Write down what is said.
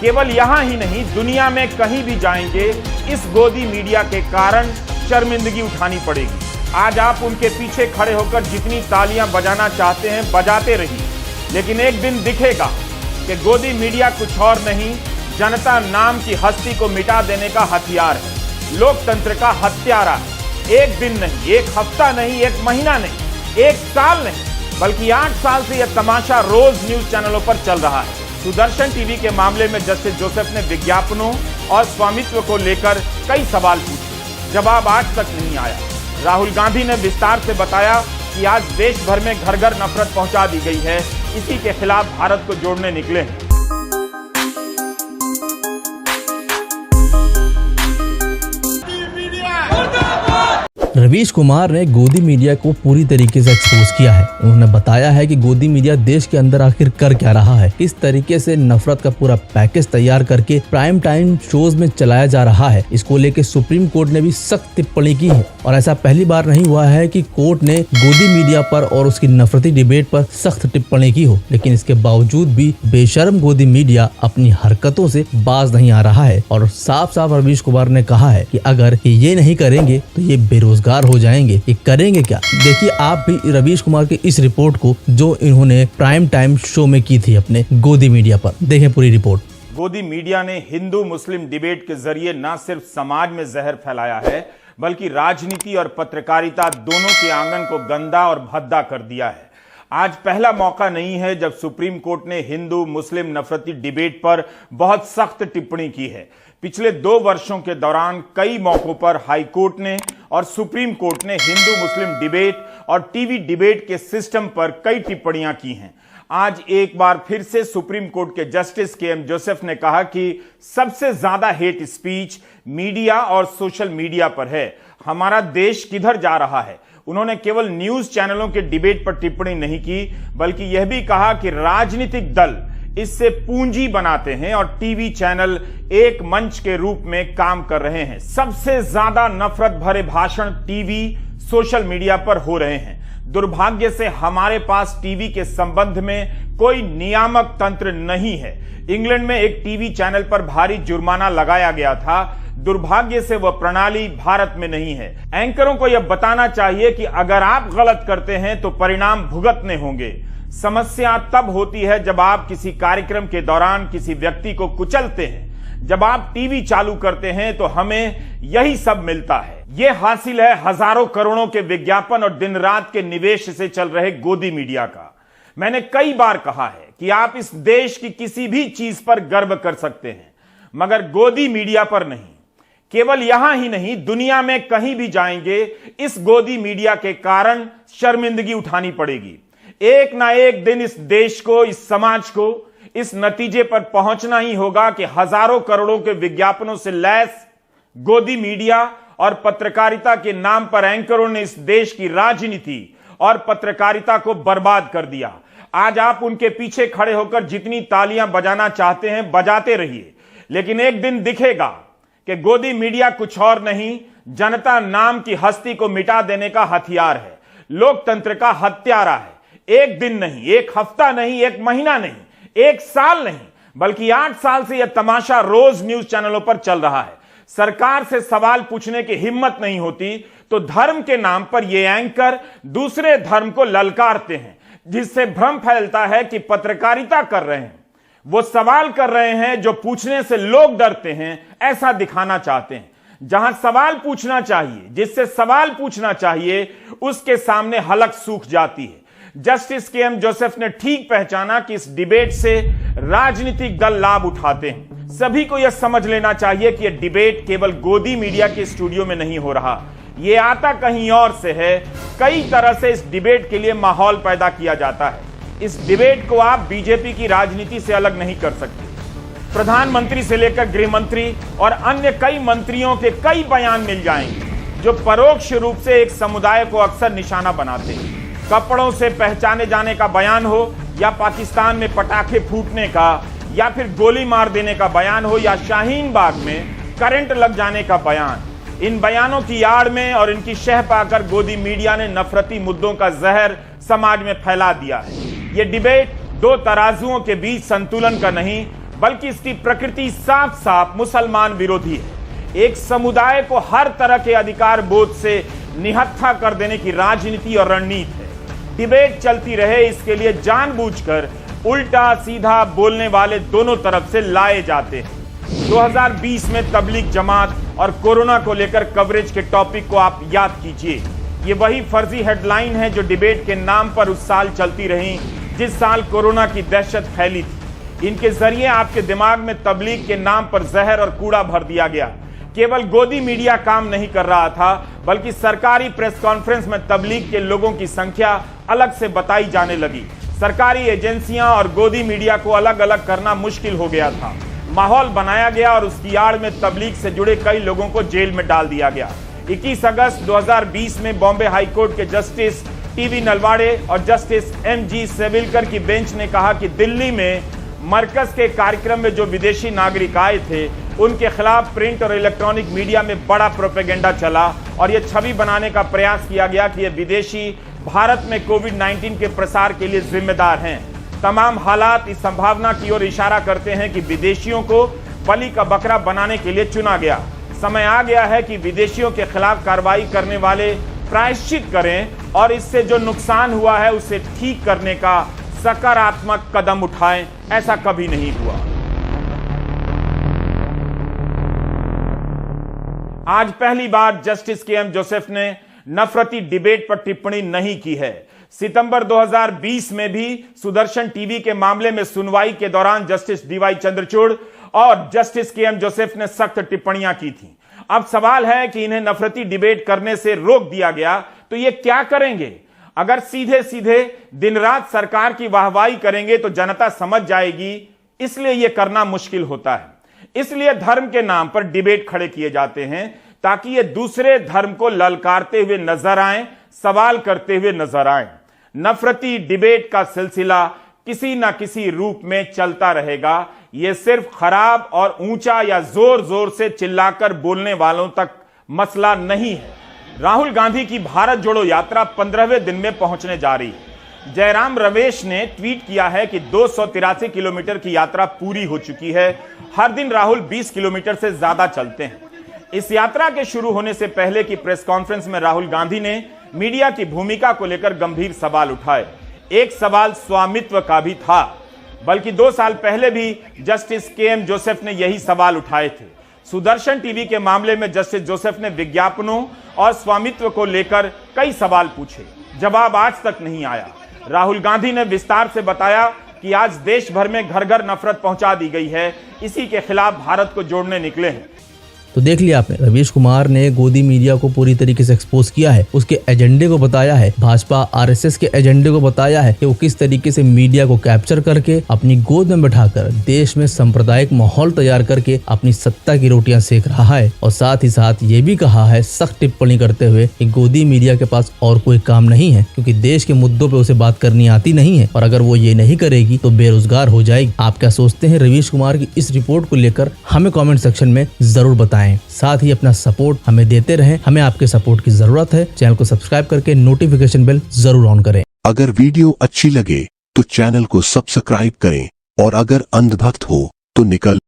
केवल यहां ही नहीं, दुनिया में कहीं भी जाएंगे इस गोदी मीडिया के कारण शर्मिंदगी उठानी पड़ेगी। आज आप उनके पीछे खड़े होकर जितनी तालियां बजाना चाहते हैं बजाते रहिए, लेकिन एक दिन दिखेगा कि गोदी मीडिया कुछ और नहीं, जनता नाम की हस्ती को मिटा देने का हथियार है, लोकतंत्र का हत्यारा है। एक दिन नहीं, एक हफ्ता नहीं, एक महीना नहीं, एक साल नहीं, बल्कि 8 साल से यह तमाशा रोज न्यूज चैनलों पर चल रहा है। सुदर्शन टीवी के मामले में जस्टिस जोसेफ ने विज्ञापनों और स्वामित्व को लेकर कई सवाल पूछे, जवाब आज तक नहीं आया। राहुल गांधी ने विस्तार से बताया कि आज देश भर में घर घर नफरत पहुंचा दी गई है, इसी के खिलाफ भारत को जोड़ने निकले हैं। रवीश कुमार ने गोदी मीडिया को पूरी तरीके से एक्सपोज किया है। उन्होंने बताया है कि गोदी मीडिया देश के अंदर आखिर कर क्या रहा है, किस तरीके से नफरत का पूरा पैकेज तैयार करके प्राइम टाइम शोज में चलाया जा रहा है। इसको लेकर सुप्रीम कोर्ट ने भी सख्त टिप्पणी की है और ऐसा पहली बार नहीं हुआ है कि कोर्ट ने गोदी मीडिया पर और उसकी नफरती डिबेट पर सख्त टिप्पणी की हो, लेकिन इसके बावजूद भी बेशर्म गोदी मीडिया अपनी हरकतों से बाज नहीं आ रहा है। और साफ साफ रवीश कुमार ने कहा है कि अगर ये नहीं करेंगे तो ये बेरोजगार हो जाएंगे। ये करेंगे क्या? देखिए आप भी रवीश कुमार की इस रिपोर्ट को जो इन्होंने प्राइम टाइम शो में की थी अपने गोदी मीडिया पर। देखें पूरी रिपोर्ट। गोदी मीडिया ने हिंदू मुस्लिम डिबेट के जरिए न सिर्फ समाज में जहर फैलाया है, बल्कि राजनीति और पत्रकारिता दोनों के आंगन को गंदा और भद्दा कर दिया है। आज पहला मौका नहीं है जब सुप्रीम कोर्ट ने हिंदू मुस्लिम नफरती डिबेट पर बहुत सख्त टिप्पणी की है। पिछले 2 वर्षों के दौरान कई मौकों पर हाई कोर्ट ने और सुप्रीम कोर्ट ने हिंदू मुस्लिम डिबेट और टीवी डिबेट के सिस्टम पर कई टिप्पणियां की हैं। आज एक बार फिर से सुप्रीम कोर्ट के जस्टिस के.एम. जोसेफ ने कहा कि सबसे ज्यादा हेट स्पीच मीडिया और सोशल मीडिया पर है। हमारा देश किधर जा रहा है? उन्होंने केवल न्यूज चैनलों के डिबेट पर टिप्पणी नहीं की, बल्कि यह भी कहा कि राजनीतिक दल इससे पूंजी बनाते हैं और टीवी चैनल एक मंच के रूप में काम कर रहे हैं। सबसे ज्यादा नफरत भरे भाषण टीवी सोशल मीडिया पर हो रहे हैं। दुर्भाग्य से हमारे पास टीवी के संबंध में कोई नियामक तंत्र नहीं है। इंग्लैंड में एक टीवी चैनल पर भारी जुर्माना लगाया गया था। दुर्भाग्य से वह प्रणाली भारत में नहीं है। एंकरों को यह बताना चाहिए कि अगर आप गलत करते हैं तो परिणाम भुगतने होंगे। समस्या तब होती है जब आप किसी कार्यक्रम के दौरान किसी व्यक्ति को कुचलते हैं। जब आप टीवी चालू करते हैं तो हमें यही सब मिलता है। यह हासिल है हजारों करोड़ों के विज्ञापन और दिन रात के निवेश से चल रहे गोदी मीडिया का। मैंने कई बार कहा है कि आप इस देश की किसी भी चीज पर गर्व कर सकते हैं, मगर गोदी मीडिया पर नहीं। केवल यहां ही नहीं, दुनिया में कहीं भी जाएंगे इस गोदी मीडिया के कारण शर्मिंदगी उठानी पड़ेगी। एक ना एक दिन इस देश को, इस समाज को इस नतीजे पर पहुंचना ही होगा कि हजारों करोड़ों के विज्ञापनों से लैस गोदी मीडिया और पत्रकारिता के नाम पर एंकरों ने इस देश की राजनीति और पत्रकारिता को बर्बाद कर दिया। आज आप उनके पीछे खड़े होकर जितनी तालियां बजाना चाहते हैं बजाते रहिए, लेकिन एक दिन दिखेगा कि गोदी मीडिया कुछ और नहीं, जनता नाम की हस्ती को मिटा देने का हथियार है, लोकतंत्र का हत्यारा है। एक दिन नहीं, एक हफ्ता नहीं, एक महीना नहीं, एक साल नहीं, बल्कि 8 साल से यह तमाशा रोज न्यूज चैनलों पर चल रहा है। सरकार से सवाल पूछने की हिम्मत नहीं होती तो धर्म के नाम पर यह एंकर दूसरे धर्म को ललकारते हैं, जिससे भ्रम फैलता है कि पत्रकारिता कर रहे हैं। वो सवाल कर रहे हैं जो पूछने से लोग डरते हैं, ऐसा दिखाना चाहते हैं। जहां सवाल पूछना चाहिए, जिससे सवाल पूछना चाहिए, उसके सामने हलक सूख जाती है। Justice KM. जोसेफ ने ठीक पहचाना कि इस डिबेट से राजनीतिक दल लाभ उठाते हैं। सभी को यह समझ लेना चाहिए कि यह डिबेट केवल गोदी मीडिया के स्टूडियो में नहीं हो रहा, यह आता कहीं और से है। कई तरह से इस डिबेट के लिए माहौल पैदा किया जाता है। इस डिबेट को आप बीजेपी की राजनीति से अलग नहीं कर सकते। प्रधानमंत्री से लेकर गृह मंत्री और अन्य कई मंत्रियों के कई बयान मिल जाएंगे जो परोक्ष रूप से एक समुदाय को अक्सर निशाना बनाते हैं। कपड़ों से पहचाने जाने का बयान हो, या पाकिस्तान में पटाखे फूटने का, या फिर गोली मार देने का बयान हो, या शाहीन बाग में करंट लग जाने का बयान, इन बयानों की आड़ में और इनकी शह पाकर गोदी मीडिया ने नफरती मुद्दों का जहर समाज में फैला दिया है। यह डिबेट 2 तराजुओं के बीच संतुलन का नहीं, बल्कि इसकी प्रकृति साफ साफ मुसलमान विरोधी है। एक समुदाय को हर तरह के अधिकार बोध से निहत्था कर देने की राजनीति और रणनीति है। डिबेट चलती रहे, इसके लिए जानबूझकर उल्टा सीधा बोलने वाले दोनों तरफ से लाए जाते हैं। 2020 में तबलीग जमात और कोरोना को लेकर कवरेज के टॉपिक को आप याद कीजिए। ये वही फर्जी हेडलाइन है जो डिबेट के नाम पर उस साल चलती रही जिस साल कोरोना की दहशत फैली थी। इनके जरिए आपके दिमाग में तबलीग के नाम पर जहर और कूड़ा भर दिया गया। केवल गोदी मीडिया काम नहीं कर रहा था, बल्कि सरकारी प्रेस कॉन्फ्रेंस में तबलीग के लोगों की संख्या अलग से बताई जाने लगी। सरकारी एजेंसियां और गोदी मीडिया को अलग अलग करना मुश्किल हो गया था। माहौल बनाया गया और उसकी आड़ में तबलीग से जुड़े कई लोगों को जेल में डाल दिया गया। 21 अगस्त 2020 में बॉम्बे हाईकोर्ट के जस्टिस टीवी नलवाड़े और जस्टिस एमजी सेविलकर की बेंच ने कहा कि दिल्ली में मरकज के कार्यक्रम में जो विदेशी नागरिक आए थे उनके खिलाफ प्रिंट और इलेक्ट्रॉनिक मीडिया में बड़ा प्रोपेगेंडा चला और यह छवि बनाने का प्रयास किया गया कि ये विदेशी भारत में कोविड-19 के प्रसार के लिए जिम्मेदार हैं। तमाम हालात इस संभावना की ओर इशारा करते हैं कि विदेशियों को बलि का बकरा बनाने के लिए चुना गया। समय आ गया है कि विदेशियों के खिलाफ कार्रवाई करने वाले प्रायश्चित करें और इससे जो नुकसान हुआ है उसे ठीक करने का सकारात्मक कदम उठाएं। ऐसा कभी नहीं हुआ। आज पहली बार जस्टिस के.एम. जोसेफ ने नफरती डिबेट पर टिप्पणी नहीं की है। सितंबर 2020 में भी सुदर्शन टीवी के मामले में सुनवाई के दौरान जस्टिस डीवाई चंद्रचूड़ और जस्टिस के.एम. जोसेफ ने सख्त टिप्पणियां की थी। अब सवाल है कि इन्हें नफरती डिबेट करने से रोक दिया गया तो ये क्या करेंगे? अगर सीधे सीधे दिन रात सरकार की वाहवाही करेंगे तो जनता समझ जाएगी, इसलिए यह करना मुश्किल होता है। इसलिए धर्म के नाम पर डिबेट खड़े किए जाते हैं ताकि ये दूसरे धर्म को ललकारते हुए नजर आए, सवाल करते हुए नजर आए। नफरती डिबेट का सिलसिला किसी ना किसी रूप में चलता रहेगा। यह सिर्फ खराब और ऊंचा या जोर जोर से चिल्लाकर बोलने वालों तक मसला नहीं है। राहुल गांधी की भारत जोड़ो यात्रा 15वें दिन में पहुंचने जा रही है। जयराम रमेश ने ट्वीट किया है कि 283 किलोमीटर की यात्रा पूरी हो चुकी है। हर दिन राहुल 20 किलोमीटर से ज्यादा चलते हैं। इस यात्रा के शुरू होने से पहले की प्रेस कॉन्फ्रेंस में राहुल गांधी ने मीडिया की भूमिका को लेकर गंभीर सवाल उठाए। एक सवाल स्वामित्व का भी था, बल्कि 2 साल पहले भी जस्टिस के.एम. जोसेफ ने यही सवाल उठाए थे। सुदर्शन टीवी के मामले में जस्टिस जोसेफ ने विज्ञापनों और स्वामित्व को लेकर कई सवाल पूछे, जवाब आज तक नहीं आया। राहुल गांधी ने विस्तार से बताया कि आज देश भर में घर घर नफरत पहुंचा दी गई है, इसी के खिलाफ भारत को जोड़ने निकले हैं। तो देख लिया आपने, रवीश कुमार ने गोदी मीडिया को पूरी तरीके से एक्सपोज किया है, उसके एजेंडे को बताया है, भाजपा आरएसएस के एजेंडे को बताया है कि वो किस तरीके से मीडिया को कैप्चर करके अपनी गोद में बैठाकर देश में सांप्रदायिक माहौल तैयार करके अपनी सत्ता की रोटियां सेक रहा है। और साथ ही साथ ये भी कहा है सख्त टिप्पणी करते हुए कि गोदी मीडिया के पास और कोई काम नहीं है, क्योंकि देश के मुद्दों पे उसे बात करनी आती नहीं है और अगर वो ये नहीं करेगी तो बेरोजगार हो जाएगी। आप क्या सोचते हैं रवीश कुमार की इस रिपोर्ट को लेकर? हमें कॉमेंट सेक्शन में जरूर बताएं। साथ ही अपना सपोर्ट हमें देते रहें, हमें आपके सपोर्ट की जरूरत है। चैनल को सब्सक्राइब करके नोटिफिकेशन बेल जरूर ऑन करें। अगर वीडियो अच्छी लगे तो चैनल को सब्सक्राइब करें और अगर अंधभक्त हो तो निकल